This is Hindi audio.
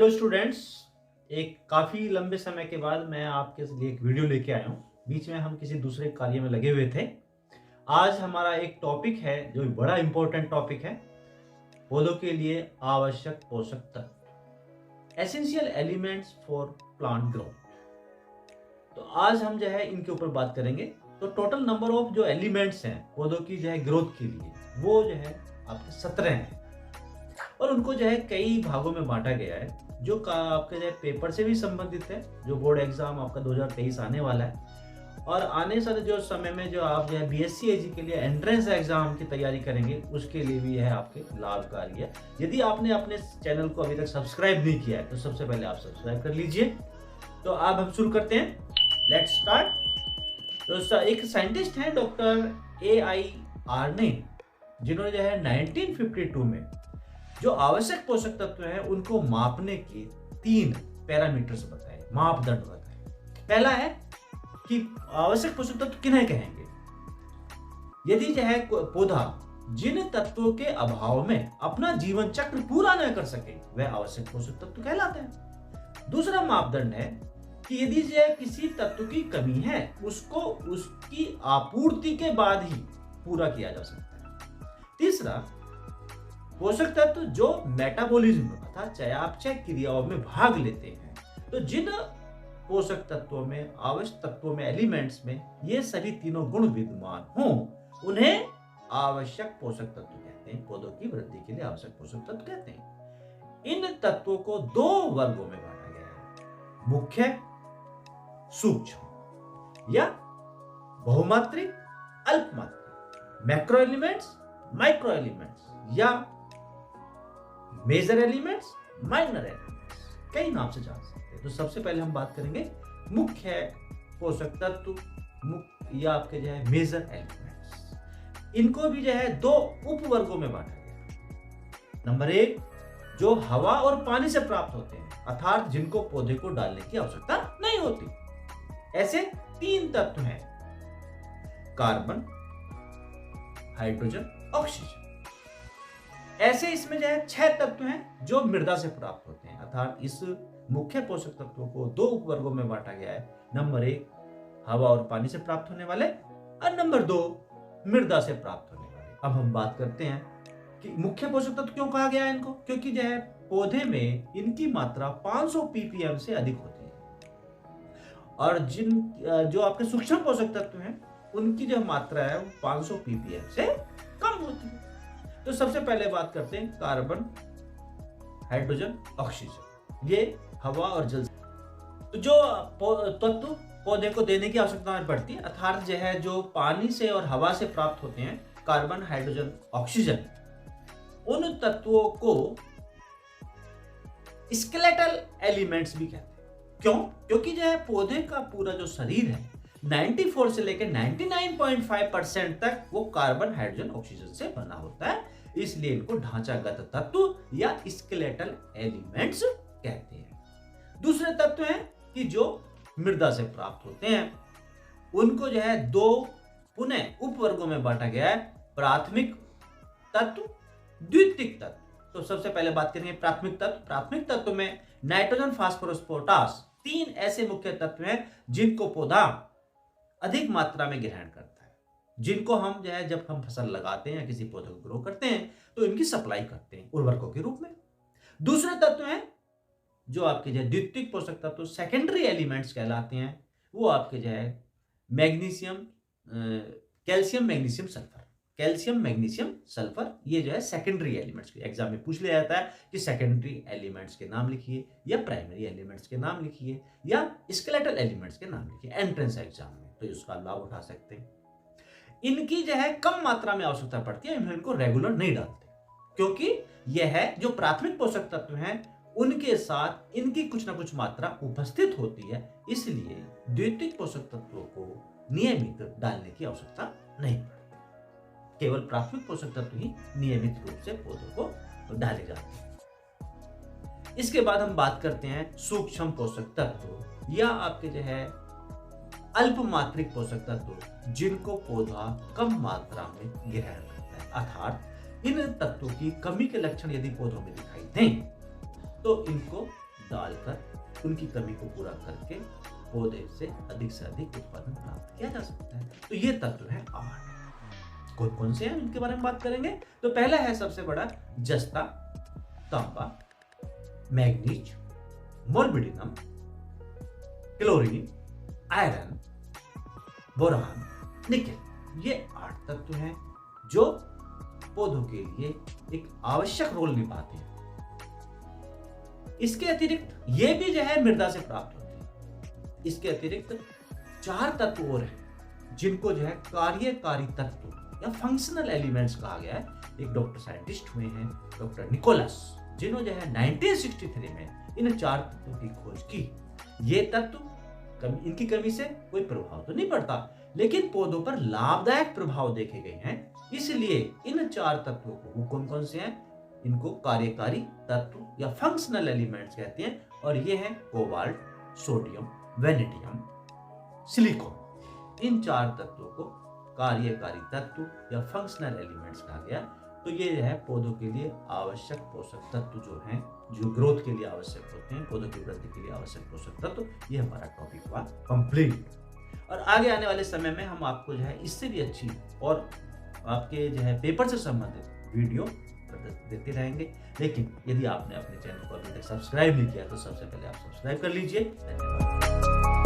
Hello students. एक काफ़ी लंबे समय के बाद मैं आपके लिए एक वीडियो लेके आया हूँ। बीच में हम किसी दूसरे कार्य में लगे हुए थे। आज हमारा एक टॉपिक है जो बड़ा इंपॉर्टेंट टॉपिक है, पौधों के लिए आवश्यक पोषक तत्व, essential elements for plant growth. तो आज हम जो है इनके ऊपर बात करेंगे। तो टोटल नंबर ऑफ जो एलिमेंट्स हैं पौधों की जो है ग्रोथ के लिए, वो जो है आपके 17 हैं और उनको जो है कई भागों में बांटा गया है जो आपके जो है पेपर से भी संबंधित है। जो बोर्ड एग्जाम आपका 2023 आने वाला है और आने साले जो समय में जो आप जो है बीएससी एजी के लिए एंट्रेंस एग्जाम की तैयारी करेंगे उसके लिए भी यह आपके लाभकारी है। यदि आपने अपने चैनल को अभी तक सब्सक्राइब नहीं किया है तो सबसे पहले आप सब्सक्राइब कर लीजिए। तो अब हम शुरू करते हैं, लेट्स स्टार्ट। तो एक साइंटिस्ट हैं डॉक्टर AI आर्ने, जिन्होंने जो है 1952 में जो आवश्यक पोषक तत्व हैं उनको मापने के 3 पैरामीटर्स बताए, मापदंड बताए। पहला है कि आवश्यक पोषक तत्व किन्हें कहेंगे। यदि जो है पौधा जिन तत्वों के अभाव में अपना जीवन चक्र पूरा न कर सके वह आवश्यक पोषक तत्व कहलाते हैं। दूसरा मापदंड है कि यदि जो है किसी तत्व की कमी है उसको उसकी आपूर्ति के बाद ही पूरा किया जा सकता है। तीसरा, पोषक तत्व जो मेटाबॉलिज्म अर्थात चयापचय क्रियाओं में भाग लेते हैं। तो जिन पोषक तत्वों में, आवश्यक तत्वों में, एलिमेंट्स में ये सभी तीनों गुण विद्यमान हों उन्हें आवश्यक पोषक तत्व कहते हैं। पौधों की वृद्धि के लिए आवश्यक पोषक तत्व कहते हैं। इन तत्वों को 2 वर्गों में बांटा गया है, मुख्य, सूक्ष्म या बहुमात्रिक, अल्पमात्रिक, मैक्रो एलिमेंट्स, माइक्रो एलिमेंट्स या मेजर एलिमेंट्स, माइनर एलिमेंट्स, कई नाम से जान सकते हैं। तो सबसे पहले हम बात करेंगे मुख्य पोषक तत्व या आपके जो है मेजर एलिमेंट्स। इनको भी जो है 2 उप वर्गों में बांटा गया। नंबर 1, जो हवा और पानी से प्राप्त होते हैं अर्थात जिनको पौधे को डालने की आवश्यकता नहीं होती। ऐसे 3 तत्व हैं, कार्बन, हाइड्रोजन, ऑक्सीजन। ऐसे इसमें जो है 6 तत्व हैं जो मृदा से प्राप्त होते हैं अर्थात इस मुख्य पोषक तत्वों को 2 उपवर्गों में बांटा गया है। नंबर 1, हवा और पानी से प्राप्त होने वाले और नंबर 2, मृदा से प्राप्त होने वाले। अब हम बात करते हैं कि मुख्य पोषक तत्व क्यों कहा गया है इनको, क्योंकि जो है पौधे में इनकी मात्रा 500 ppm से अधिक होती है और जो आपके सूक्ष्म पोषक तत्व हैं उनकी जो मात्रा है वो 500 ppm से कम होती है। तो सबसे पहले बात करते हैं कार्बन, हाइड्रोजन, ऑक्सीजन, ये हवा और जल। तो जो तत्व पौधे को देने की आवश्यकता पड़ती है अर्थात जो है जो पानी से और हवा से प्राप्त होते हैं, कार्बन, हाइड्रोजन, ऑक्सीजन, उन तत्वों को स्केलेटल एलिमेंट्स भी कहते हैं। क्यों? क्योंकि जो है पौधे का पूरा जो शरीर है 94 से लेकर 99.5% तक वो कार्बन, हाइड्रोजन, ऑक्सीजन से बना होता है, इसलिए इनको ढांचागत तत्व या स्केलेटल एलिमेंट्स कहते हैं। दूसरे तत्व हैं कि जो मृदा से प्राप्त होते हैं, उनको जो है 2 पुनः उपवर्गों में बांटा गया है, प्राथमिक तत्व, द्वितीयक तत्व। तो सबसे पहले बात करेंगे प्राथमिक तत्व। प्राथमिक तत्व में नाइट्रोजन, फास्फोरस, पोटास, 3 ऐसे मुख्य तत्व हैं जिनको पौधा अधिक मात्रा में ग्रहण करता है, जिनको हम जो है जब हम फसल लगाते हैं या किसी पौधे को ग्रो करते हैं तो इनकी सप्लाई करते हैं उर्वरकों के रूप में। दूसरे तत्व हैं जो आपके जो द्वितीयक पोषक तत्व, सेकेंडरी एलिमेंट्स कहलाते हैं। वो आपके जो है magnesium, calcium, magnesium, sulphur. Calcium, magnesium, sulphur, ये जो है सेकेंडरी एलिमेंट्स के एग्जाम में पूछ लिया जाता है कि सेकेंडरी एलिमेंट्स के नाम लिखिए या प्राइमरी एलिमेंट्स के नाम लिखिए या स्केलेटल एलिमेंट्स के नाम लिखिए एंट्रेंस एग्जाम में, तो इसका लाभ उठा सकते हैं। इनकी जो है कम मात्रा में आवश्यकता पड़ती है, हम इनको रेगुलर नहीं डालते क्योंकि यह है जो प्राथमिक पोषक तत्व हैं उनके साथ इनकी कुछ ना कुछ मात्रा उपस्थित होती है, इसलिए द्वितीयक पोषक तत्वों को नियमित डालने की आवश्यकता नहीं पड़ती। केवल प्राथमिक पोषक तत्व ही नियमित रूप से पौधों को डाले जाते हैं। इसके बाद हम बात करते हैं सूक्ष्म पोषक तत्व या आपके जो है अल्पमात्रिक पोषक तत्व, जिनको पौधा कम मात्रा में ग्रहण करता है अर्थात इन तत्वों की कमी के लक्षण यदि पौधों में दिखाई दें तो इनको डालकर उनकी कमी को पूरा करके पौधे से अधिक उत्पादन प्राप्त किया जा सकता है। तो ये तत्व है 8। कौन कौन से हैं इनके बारे में बात करेंगे। तो पहला है सबसे बड़ा जस्ता, तांबा, manganese, molybdenum, chlorine, iron, boron, nickel. ये 8 तत्व हैं जो पौधों के लिए एक आवश्यक रोल निभाते हैं। इसके अतिरिक्त ये भी जो है मृदा से प्राप्त होते हैं। इसके अतिरिक्त 4 तत्व और हैं जिनको जो है कार्यकारी तत्व या फंक्शनल एलिमेंट्स कहा गया है। एक डॉक्टर साइंटिस्ट हुए हैं, डॉक्टर निकोलस, जिन्होंने जो है 1963 में इन 4 तत्वों की खोज की। ये तत्व इनकी कमी से कोई प्रभाव तो नहीं पड़ता, लेकिन पौधों पर लाभदायक प्रभाव देखे गए हैं। इसलिए इन 4 तत्वों को, वो कौन कौन से हैं, इनको कार्यकारी तत्व या फंक्शनल एलिमेंट्स कहते हैं। और ये हैं कोबाल्ट, सोडियम, वेनेडियम, सिलिकॉन। इन 4 तत्वों को कार्यकारी तत्व या फंक्शनल एलिमेंट्स कहा गया। तो ये है पौधों के लिए आवश्यक पोषक तत्व जो हैं, जो ग्रोथ के लिए आवश्यक होते हैं, पौधों की वृद्धि के लिए आवश्यक पोषक तत्व। ये हमारा टॉपिक हुआ कंप्लीट। और आगे आने वाले समय में हम आपको जो है इससे भी अच्छी और आपके जो है पेपर से संबंधित वीडियो देते रहेंगे। लेकिन यदि आपने अपने चैनल को अभी तक सब्सक्राइब नहीं किया तो सबसे पहले आप सब्सक्राइब कर लीजिए। धन्यवाद।